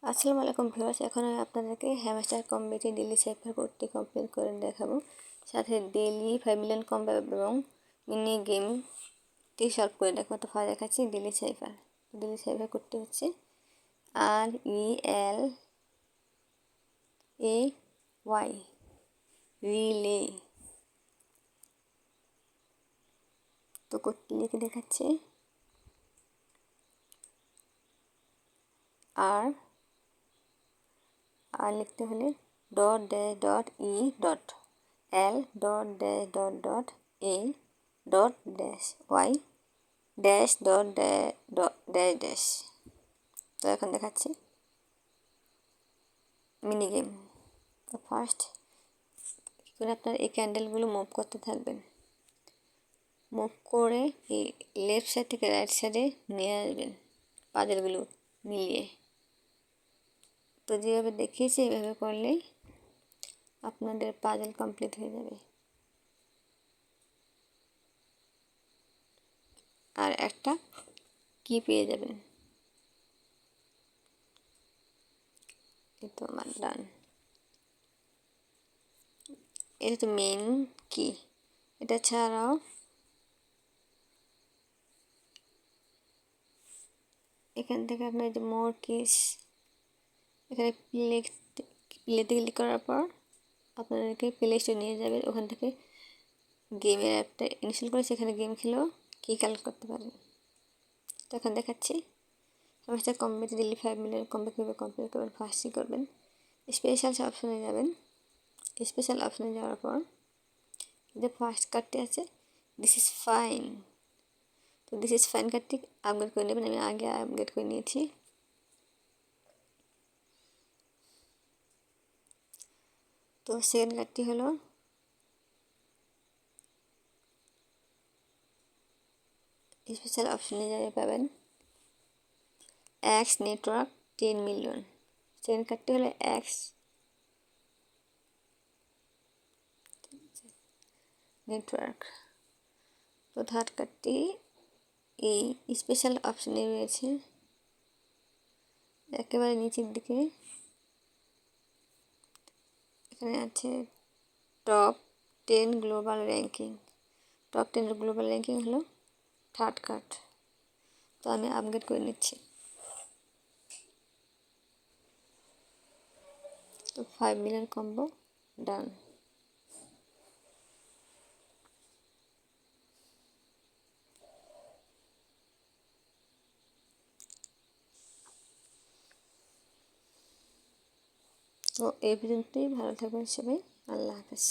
আসসালামু আলাইকুম ভিউয়ার্স, এখন আমি আপনাদেরকে হ্যামস্টার কম্বাট ডেইলি সাইফার কোডটি কমপ্লিট করে দেখাবো, সাথে ডেইলি 5 মিলিয়ন কম্বো এবং মিনি গেমটি সলভ করে দেখাবো। তো ফার্স্ট দেখাচ্ছি ডেইলি সাইফার কোডটি হচ্ছে RELAY রিলে। তো কোডটি লিখে দেখাচ্ছি আর লিখতে হলে dot dash dot E dot L dot dash dot dot A dot dash Y dash dot dash dash. তো এখন দেখাচ্ছি মিনি গেম। তো ফার্স্ট করে আপনার এই ক্যান্ডেলগুলো মুভ করতে থাকবেন, মুভ করে এই লেফট সাইড থেকে রাইট সাইডে নিয়ে আসবেন পাজলগুলো মিলিয়ে। তো যেভাবে দেখিয়েছি এইভাবে করলেই আপনাদের পাজল কমপ্লিট হয়ে যাবে। আর একটা কি পেয়ে যাবেন। এই তো আমার ডান। এটা তো মেইন কি। এটা ছাড়াও এখান থেকে আপনার যে মোর কিস, এখানে প্লেতে ক্লিক করার পর আপনাদেরকে প্লে স্টোরে নিয়ে যাবে। ওখান থেকে গেমের অ্যাপটা ইনস্টল করে সেখানে গেম খেলেও কি কালেক্ট করতে পারেন। তো এখন দেখাচ্ছি hamster combat daily 5 million combo কীভাবে কমপ্লিট করবেন। ফার্স্টই করবেন স্পেশাল অপশনে যাবেন। স্পেশাল অপশনে যাওয়ার পর যে ফার্স্ট কার্ডটি আছে দিস ইজ ফাইন। তো দিস ইজ ফাইন কার্ডটি আপগ্রেড করে নেবেন। আমি আগে আপগ্রেড করে নিয়েছি। তো সেকেন্ড কার্ডটি হলো স্পেশাল অপশনে যাবে পাবেন এক্স নেটওয়ার্ক 10 মিলিয়ন। সেকেন্ড কার্ডটি হলো এক্স নেটওয়ার্ক। তো থার্ড কার্ডটি এই স্পেশাল অপশনে রয়েছে একেবারে নিচের দিকে। এখানে আছে top 10 global ranking. Top 10 global ranking হলো থার্ড কার্ড। তো আমি আপগ্রেড করে নিচ্ছি। তো 5 মিলিয়ন কম্বো ডান। তো এই পর্যন্তই। ভালো থাকবেন সবাই। আল্লাহ হাফেজ।